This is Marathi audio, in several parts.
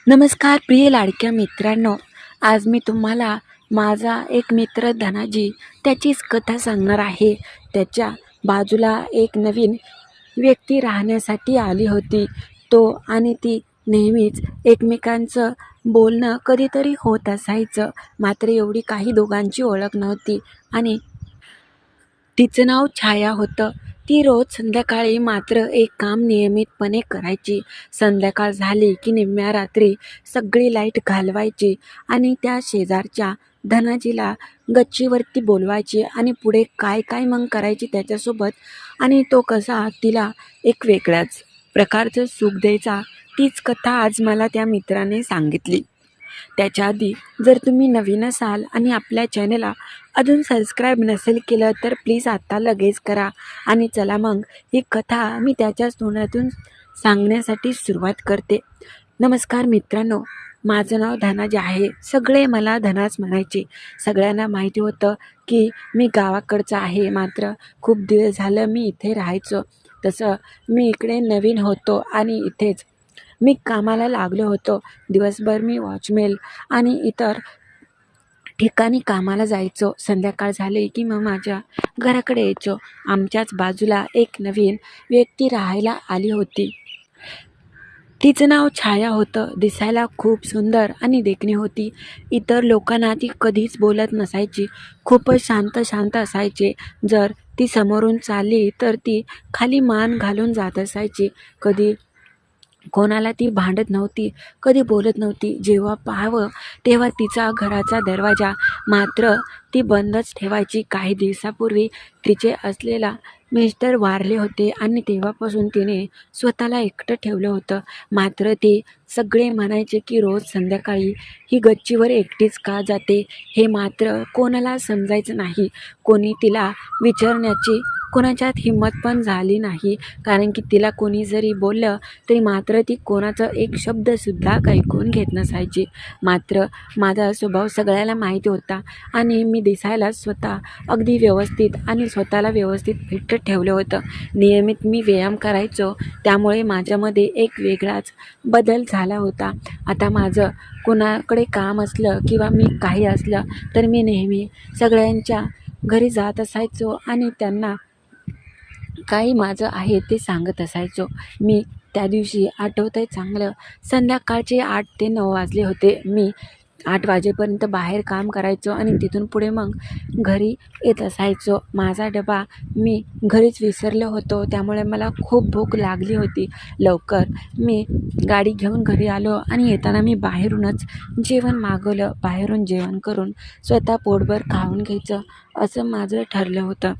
नमस्कार प्रिय लाडक्या मित्रांनो, आज मी तुम्हाला माझा एक मित्र धनाजी त्याचीच कथा सांगणार आहे. त्याच्या बाजूला एक नवीन व्यक्ती राहण्यासाठी आली होती. तो आणि ती नेहमीच एकमेकांचं बोलणं कधीतरी होत असायचं. मात्र एवढी काही दोघांची ओळख नव्हती आणि तिचं नाव छाया होतं. ती रोज संध्याकाळी मात्र एक काम नियमितपणे करायची. संध्याकाळ झाली की निम्म्या रात्री सगळी लाईट घालवायची आणि त्या शेजारच्या धनाजीला गच्चीवरती बोलवायची आणि पुढे काय काय मग करायची त्याच्यासोबत आणि तो कसा तिला एक वेगळ्याच प्रकारचं सुख द्यायचा. तीच कथा आज मला त्या मित्राने सांगितली. त्याच्या आधी जर तुम्ही नवीन असाल आणि आपल्या चॅनलला अजून सबस्क्राईब नसेल केलं तर प्लीज आत्ता लगेच करा. आणि चला मग ही कथा मी त्याच्याच तोंडातून सांगण्यासाठी सुरुवात करते. नमस्कार मित्रांनो, माझं नाव धनाजी आहे. सगळे मला धनाच म्हणायचे. सगळ्यांना माहिती होतं की मी गावाकडचं आहे, मात्र खूप दिवस झालं मी इथे राहायचो. तसं मी इकडे नवीन होतो आणि इथेच मी कामाला लागलो होतो. दिवसभर मी वॉचमेन आणि इतर ठिकाणी कामाला जायचो. संध्याकाळ झाली की मग माझ्या घराकडे यायचो. आमच्याच बाजूला एक नवीन व्यक्ती राहायला आली होती. तिचं नाव छाया होतं. दिसायला खूप सुंदर आणि देखणी होती. इतर लोकांना ती कधीच बोलत नसायची. खूपच शांत शांत असायचे. जर ती समोरून चालली तर ती खाली मान घालून जात असायची. कधी कोणाला ती भांडत नव्हती, कधी बोलत नव्हती. जेव्हा पाहावं तेव्हा तिचा घराचा दरवाजा मात्र ती बंदच ठेवायची. काही दिवसापूर्वी तिचे असलेला मिस्टर वारले होते आणि तेव्हापासून तिने स्वतःला एकटं ठेवलं होतं. मात्र ते सगळे म्हणायचे की रोज संध्याकाळी ही गच्चीवर एकटीच का जाते, हे मात्र कोणाला समजायचं नाही. कोणी तिला विचारण्याची कोणाच्यात हिंमत पण झाली नाही, कारण की तिला कोणी जरी बोललं तरी मात्र ती कोणाचा एक शब्दसुद्धा ऐकून घेत नसायची. मात्र माझा स्वभाव सगळ्याला माहिती होता आणि मी दिसायला स्वतः अगदी व्यवस्थित आणि स्वतःला व्यवस्थित फिट ठेवलं होतं. नियमित मी व्यायाम करायचो, त्यामुळे माझ्यामध्ये एक वेगळाच बदल झाला होता. आता माझं कोणाकडे काम असलं किंवा मी काही असलं तर मी नेहमी सगळ्यांच्या घरी जात असायचो आणि त्यांना काही माझं आहे ते सांगत असायचो. मी त्या दिवशी आठवतं आहे चांगलं, संध्याकाळचे 8 ते 9 वाजले होते. मी 8 वाजेपर्यंत बाहेर काम करायचो आणि तिथून पुढे मग घरी येत असायचो. माझा डबा मी घरीच विसरलो होतो, त्यामुळे मला खूप भूक लागली होती. लवकर मी गाडी घेऊन घरी आलो आणि येताना मी बाहेरूनच जेवण मागवलं. बाहेरून जेवण करून स्वतः पोटभर खाऊन घ्यायचं असं माझं ठरलं होतं.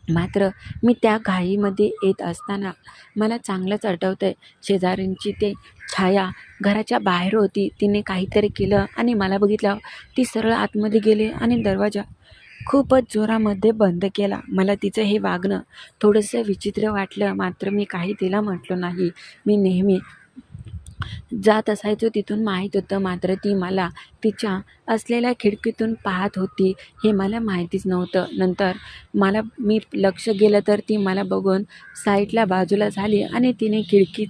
मात्र मी त्या घाईमध्ये येत असताना मला चांगलंच आठवतं आहे, शेजाऱ्यांची ते छाया घराच्या बाहेर होती. तिने काहीतरी केलं आणि मला बघितलं. ती सरळ आतमध्ये गेली आणि दरवाजा खूपच जोरामध्ये बंद केला. मला तिचं हे वागणं थोडंसं विचित्र वाटलं, मात्र मी काही तिला म्हटलो नाही. मी नेहमी जात असायचो तिथून माहीत होतं, मात्र ती मला तिच्या असलेल्या खिडकीतून पाहत होती हे मला माहितीच नव्हतं. नंतर मी लक्ष गेलं तर ती मला बघून साईडला बाजूला झाली आणि तिने खिडकी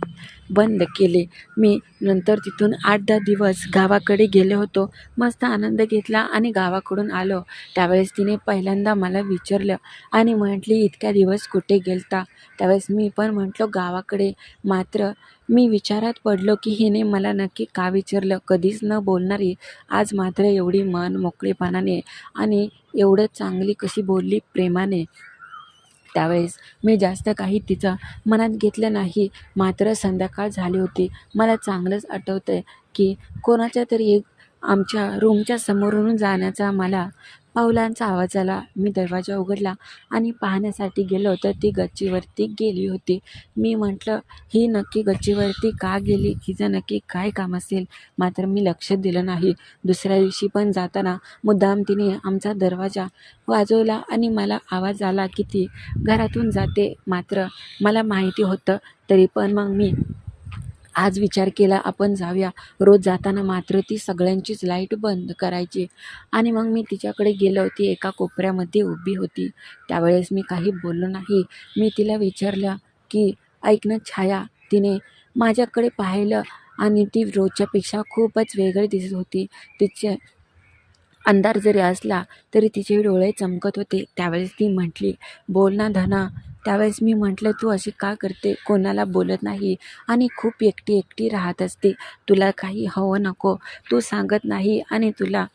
बंद केली. मी नंतर तिथून 8-10 दिवस गावाकडे गेले होतो. मस्त आनंद घेतला आणि गावाकडून आलो त्यावेळेस तिने पहिल्यांदा मला विचारलं आणि म्हटली, इतक्या दिवस कुठे गेलता? त्यावेळेस मी पण म्हटलो गावाकडे. मात्र मी विचारात पडलो की हिने मला नक्की का विचारलं. कधीच न बोलणारी आज मात्र एवढी मन मोकळेपणाने आणि एवढं चांगली कशी बोलली प्रेमाने. त्यावेळेस मी जास्त काही तिचं मनात घेतलं नाही. मात्र संध्याकाळ झाली होती. मला चांगलंच आठवतं आहे की कोणाच्या तरी एक आमच्या रूमच्या समोरून जाण्याचा मला पावलांचा आवाज आला. मी दरवाजा उघडला आणि पाहण्यासाठी गेलो तर ती गच्चीवरती गेली होती. मी म्हटलं, ही नक्की गच्चीवरती का गेली, हिचं नक्की काय काम असेल. मात्र मी लक्ष दिलं नाही. दुसऱ्या दिवशी पण जाताना मुद्दाम तिने आमचा दरवाजा वाजवला आणि मला आवाज आला की ती घरातून जाते. मात्र मला माहिती होतं, तरी पण मग मी आज विचार केला आपण जाऊया. रोज जाताना मात्र ती सगळ्यांचीच लाईट बंद करायची आणि मग मी तिच्याकडे गेलो. ती एका कोपऱ्यामध्ये उभी होती. त्यावेळेस मी काही बोललो नाही. मी तिला विचारलं की ऐक ना छाया. तिने माझ्याकडे पाहिलं आणि ती रोजच्यापेक्षा खूपच वेगळी दिसत होती. तिचे अंधार जरी असला तरी तिचे डोळे चमकत होते. त्यावेळेस ती म्हटली, "बोल ना धना." त्यावेळेस मी म्हटलं, "तू अशी का करते? कोणाला बोलत नाही आणि खूप एकटी एकटी राहत असते. तुला काही हवं नको, तू सांगत नाही आणि तुला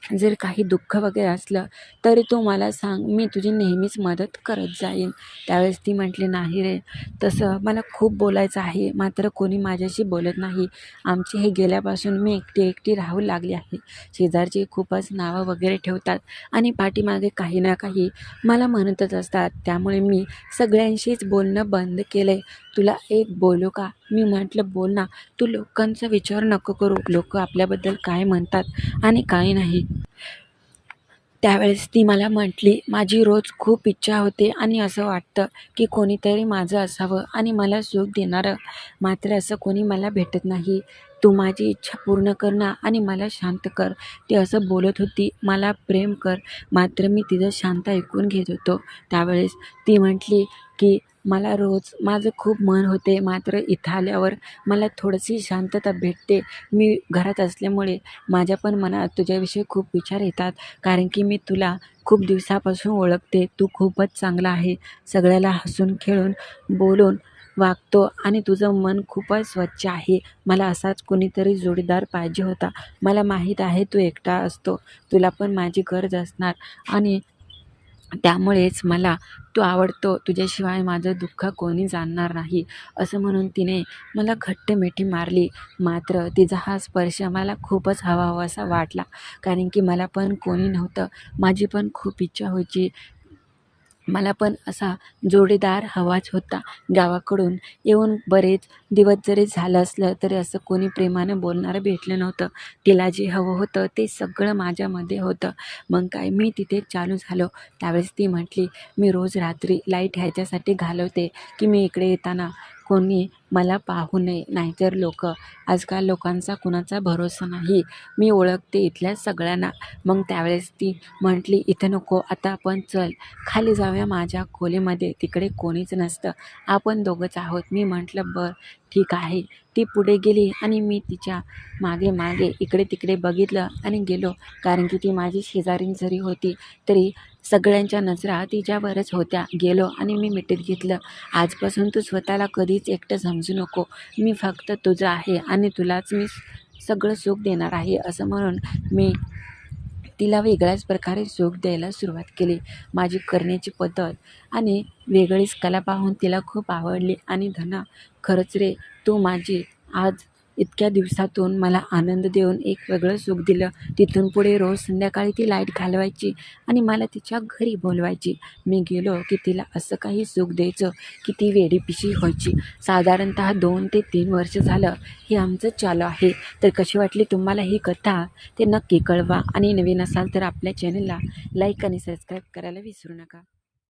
जर काही दुःख वगैरे असलं तरी तू मला सांग, मी तुझी नेहमीच मदत करत जाईन." त्यावेळेस ती म्हटली, "नाही रे, तसं मला खूप बोलायचं आहे, मात्र कोणी माझ्याशी बोलत नाही. आमची हे गेल्यापासून मी एकटी एकटी राहू लागली आहे. शेजारची खूपच नावं वगैरे ठेवतात आणि पाठीमागे काही ना काही मला म्हणतच असतात. त्यामुळे मी सगळ्यांशीच बोलणं बंद केलं आहे. तुला एक बोलू का?" मी म्हटलं, "बोल ना, तू लोकांचा विचार नको करू. लोकं आपल्याबद्दल काय म्हणतात आणि काय नाही." त्यावेळेस ती मला म्हटली, "माझी रोज खूप इच्छा होते आणि असं वाटतं की कोणीतरी माझं असावं आणि मला सुख देणारं. मात्र असं कोणी मला भेटत नाही. तू माझी इच्छा पूर्ण कर ना आणि मला शांत कर." ती असं बोलत होती, "मला प्रेम कर." मात्र मी तिचं शांत ऐकून घेत होतो. त्यावेळेस ती म्हटली की "मला रोज माझं खूप मन होते, मात्र इथं आल्यावर मला थोडीशी शांतता भेटते. मी घरात असल्यामुळे माझ्या पण मनात तुझ्याविषयी खूप विचार येतात. कारण की मी तुला खूप दिवसापासून ओळखते. तू खूपच चांगला आहे. सगळ्याला हसून खेळून बोलून वागतो आणि तुझं मन खूपच स्वच्छ आहे. मला असाच कोणीतरी जोडीदार पाहिजे होता. मला माहीत आहे तू एकटा असतो. तुला पण माझी गरज असणार आणि त्यामुळेच मला तू आवडतो. तुझ्याशिवाय माझं दुःख कोणी जाणणार नाही." असं म्हणून तिने मला घट्ट मिठी मारली. मात्र तिचा हा स्पर्श मला खूपच हवाहवासा वाटला. कारण की मला पण कोणी नव्हतं. माझी पण खूप इच्छा व्हायची. मला पण असा जोडीदार हवाच होता. गावाकडून येऊन बरेच दिवस जरी झालं असलं तरी असं कोणी प्रेमानं बोलणारं भेटलं नव्हतं. तिला जे हवं होतं ते सगळं माझ्यामध्ये होतं. मग काय मी तिथे चालू झालो. त्यावेळेस ती म्हटली, "मी रोज रात्री लाईट ह्याच्यासाठी घालवते की मी इकडे येताना कोणी मला पाहू नये. नाहीतर आजकाल लोकांचा कुणाचा भरोसा नाही. मी ओळखते इथल्या सगळ्यांना." मग त्यावेळेस ती म्हटली, "इथं नको, आता आपण चल खाली जाऊया माझ्या खोलीमध्ये. तिकडे कोणीच नसतं. आपण दोघंच आहोत." मी म्हटलं, "बरं ठीक आहे." ती पुढे गेली आणि मी तिच्या मागे मागे इकडे तिकडे बघितलं आणि गेलो. कारण की ती माझी शेजारीण जरी होती तरी सगळ्यांच्या नजरा तिच्यावरच होत्या. गेलो आणि मी मिठीत घेतलं. "आजपासून तू स्वतःला कधीच एकटं समजू नको. मी फक्त तुझं आहे आणि तुलाच मी सगळं सुख देणार आहे." असं म्हणून मी तिला वेगळ्याच प्रकारे सुख द्यायला सुरुवात केली. माझी करण्याची पद्धत आणि वेगळीच कला पाहून तिला खूप आवडली. आणि "धना, खरंच रे, तू माझी आज इतक्या दिवसातून मला आनंद देऊन एक वेगळं सुख दिलं." तिथून पुढे रोज संध्याकाळी ती लाईट घालवायची आणि मला तिच्या घरी बोलवायची. मी गेलो की तिला असं काही सुख द्यायचं की ती वेडीपिशी व्हायची. साधारणतः 2 ते 3 वर्ष झालं हे आमचं चालू आहे. तर कशी वाटली तुम्हाला ही कथा ते नक्की कळवा आणि नवीन असाल तर आपल्या चॅनलला लाईक आणि सबस्क्राईब करायला विसरू नका.